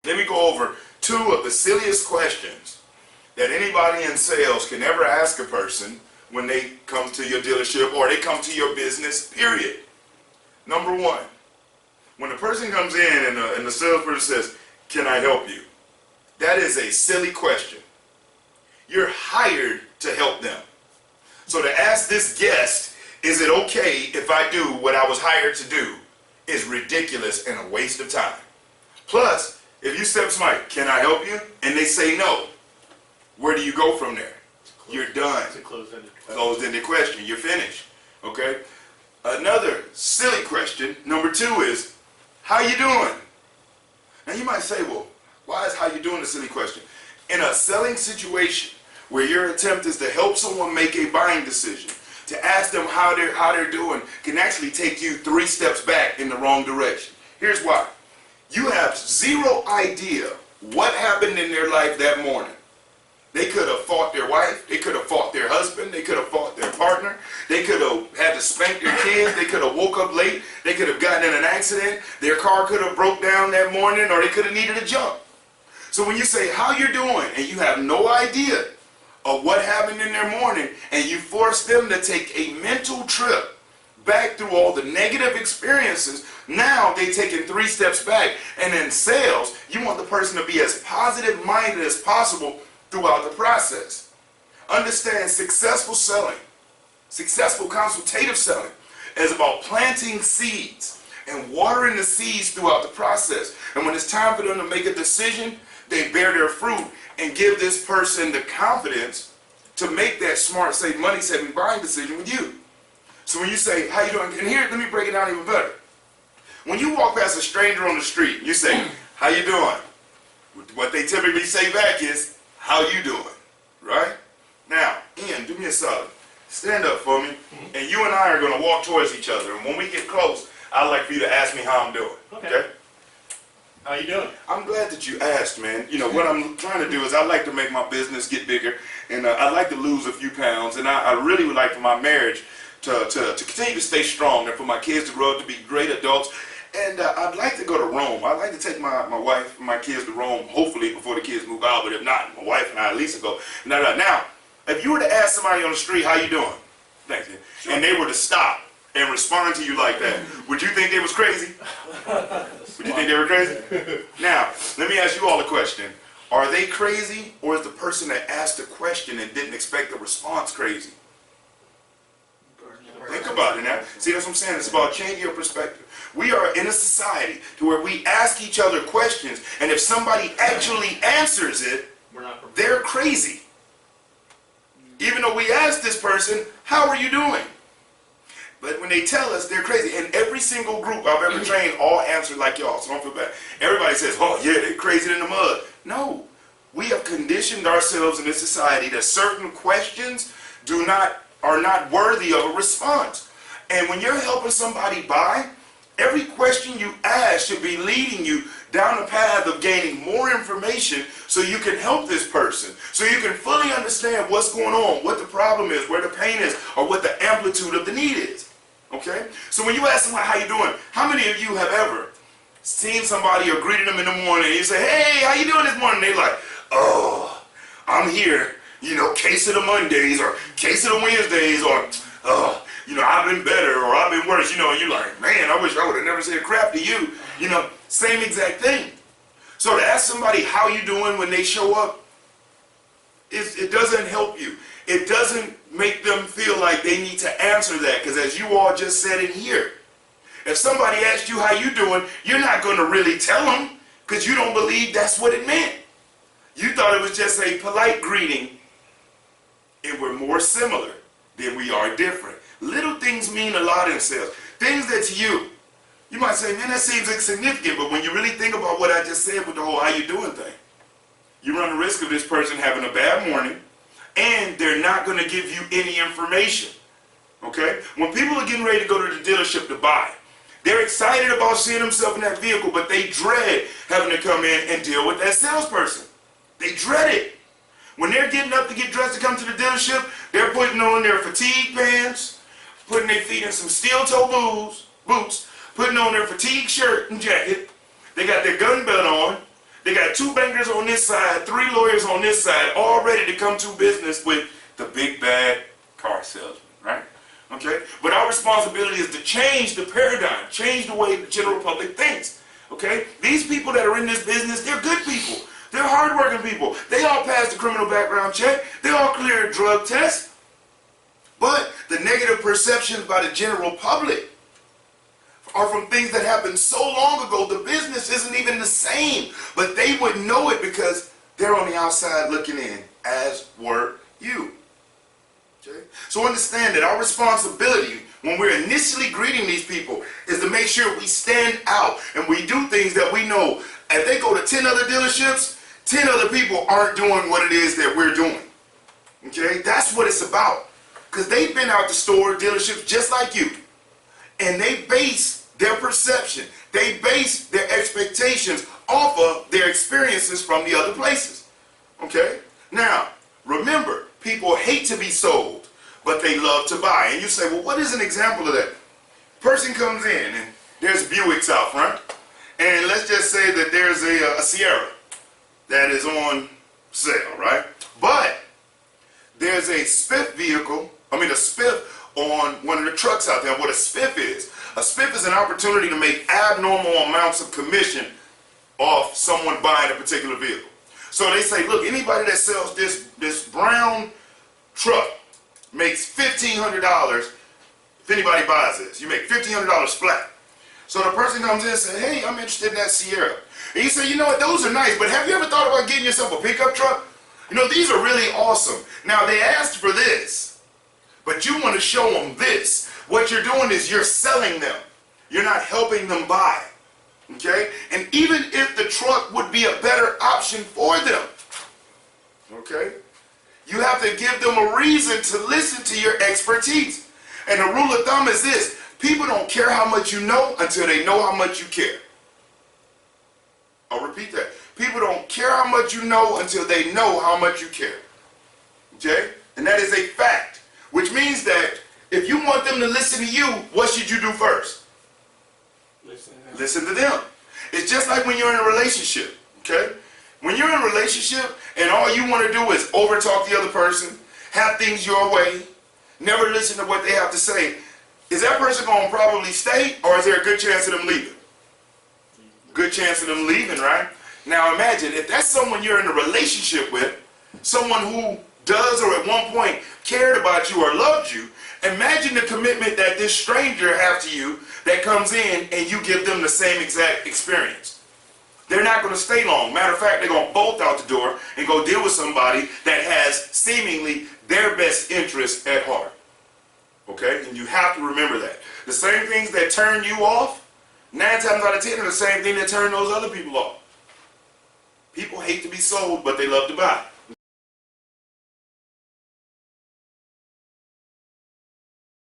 Let me go over two of the silliest questions that anybody in sales can ever ask a person when they come to your dealership or they come to your business, period. Number one, when the person comes in and the salesperson says, "Can I help you?" That is a silly question. You're hired to help them. So to ask this guest, "Is it okay if I do what I was hired to do?" is ridiculous and a waste of time. Plus, if you step somebody, "Can I help you?" and they say no, where do you go from there? You're done. It's a closed-ended question. Closed-ended question. You're finished. Okay? Another silly question, number two, is, "How you doing?" Now you might say, well, why is "how you doing" a silly question? In a selling situation where your attempt is to help someone make a buying decision, to ask them how they're doing can actually take you 3 steps back in the wrong direction. Here's why. You have zero idea what happened in their life that morning. They could have fought their wife, they could have fought their husband, they could have fought their partner, they could have had to spank their kids, they could have woke up late, they could have gotten in an accident, their car could have broke down that morning, or they could have needed a jump. So when you say "how you're doing" and you have no idea of what happened in their morning, and you force them to take a mental trip back through all the negative experiences, now they're taking 3 steps back. And in sales, you want the person to be as positive minded as possible throughout the process. Understand, successful selling, successful consultative selling is about planting seeds and watering the seeds throughout the process. And when it's time for them to make a decision, they bear their fruit and give this person the confidence to make that smart, save money, saving buying decision with you. So when you say, "How you doing?" and here, let me break it down even better. When you walk past a stranger on the street, you say, "How you doing?" What they typically say back is, "How you doing?" Right? Now, Ian, do me a solid. Stand up for me, and you and I are going to walk towards each other. And when we get close, I'd like for you to ask me how I'm doing. Okay? How you doing? I'm glad that you asked, man. You know, what I'm trying to do is I'd like to make my business get bigger, and I'd like to lose a few pounds, and I really would like for my marriage to continue to stay strong, and for my kids to grow up to be great adults. And I'd like to go to Rome. I'd like to take my wife and my kids to Rome, hopefully before the kids move out, but if not, my wife and I at least go. Now, if you were to ask somebody on the street, "How you doing?" Thanks, man. Sure. And they were to stop and respond to you like that, would you think they was crazy? Would you think they were crazy? Now, let me ask you all a question. Are they crazy, or is the person that asked the question and didn't expect the response crazy? Think about it now. See, that's what I'm saying. It's about changing your perspective. We are in a society to where we ask each other questions, and if somebody actually answers it, they're crazy. Even though we ask this person, "How are you doing?" But when they tell us, they're crazy. And every single group I've ever trained all answered like y'all, so don't feel bad. Everybody says, "Oh yeah, they're crazy in the mud." No. We have conditioned ourselves in this society that certain questions are not worthy of a response. And when you're helping somebody buy, every question you ask should be leading you down a path of gaining more information so you can help this person, so you can fully understand what's going on, what the problem is, where the pain is, or what the amplitude of the need is. Okay? So when you ask somebody, "How you doing?" how many of you have ever seen somebody or greeted them in the morning and you say, "Hey, how you doing this morning?" They're like, "Oh, I'm here, case of the Mondays or case of the Wednesdays, or I've been better or I've been worse," and you're like, "Man, I wish I would have never said crap to you." Same exact thing. So to ask somebody "how you doing" when they show up, it doesn't help you. It doesn't make them feel like they need to answer that, because as you all just said in here, if somebody asked you "how you doing," you're not going to really tell them, because you don't believe that's what it meant. You thought it was just a polite greeting, and we're more similar than we are different. Little things mean a lot in sales. Things that to you might say, "Man, that seems insignificant," but when you really think about what I just said with the whole "how you doing" thing, you run the risk of this person having a bad morning, and they're not going to give you any information. Okay? When people are getting ready to go to the dealership to buy, they're excited about seeing themselves in that vehicle, but they dread having to come in and deal with that salesperson. They dread it. When they're getting up to get dressed to come to the dealership, they're putting on their fatigue pants, putting their feet in some steel-toe boots, putting on their fatigue shirt and jacket. They got their gun belt on. They got 2 bankers on this side, 3 lawyers on this side, all ready to come to business with the big bad car salesman, right? Okay? But our responsibility is to change the paradigm, change the way the general public thinks. Okay? These people that are in this business, they're good people. They're hardworking people. They all passed the criminal background check. They all cleared drug tests. But the negative perceptions by the general public are from things that happened so long ago. The business isn't even the same. But they wouldn't know it because they're on the outside looking in, as were you. Okay? So understand that our responsibility when we're initially greeting these people is to make sure we stand out and we do things that we know. If they go to 10 other dealerships, 10 other people aren't doing what it is that we're doing. Okay? That's what it's about. Because they've been out to store dealerships just like you. And they base their perception, they base their expectations off of their experiences from the other places. Okay? Now, remember, people hate to be sold, but they love to buy. And you say, well, what is an example of that? Person comes in and there's Buicks out front. And let's just say that there's a Sierra that is on sale, right? But there's a spiff on one of the trucks out there. What a spiff is an opportunity to make abnormal amounts of commission off someone buying a particular vehicle. So they say, look, anybody that sells this brown truck makes $1,500 if anybody buys this. You make $1,500 flat. So the person comes in and says, hey, I'm interested in that Sierra. And you say, you know what, those are nice, but have you ever thought about getting yourself a pickup truck? You know, these are really awesome. Now, they asked for this, but you want to show them this. What you're doing is you're selling them. You're not helping them buy. Okay? And even if the truck would be a better option for them, okay, you have to give them a reason to listen to your expertise. And the rule of thumb is this: people don't care how much you know until they know how much you care. I'll repeat that. People don't care how much you know until they know how much you care. Okay? And that is a fact. Which means that if you want them to listen to you, what should you do first? Listen to them. It's just like when you're in a relationship. Okay? When you're in a relationship and all you want to do is overtalk the other person, have things your way, never listen to what they have to say, is that person going to probably stay, or is there a good chance of them leaving? Good chance of them leaving, right? Now imagine if that's someone you're in a relationship with, someone who does or at one point cared about you or loved you. Imagine the commitment that this stranger has to you that comes in and you give them the same exact experience. They're not going to stay long. Matter of fact, they're going to bolt out the door and go deal with somebody that has seemingly their best interest at heart. Okay? And you have to remember that. The same things that turn you off, 9 times out of 10 are the same thing that turn those other people off. People hate to be sold, but they love to buy.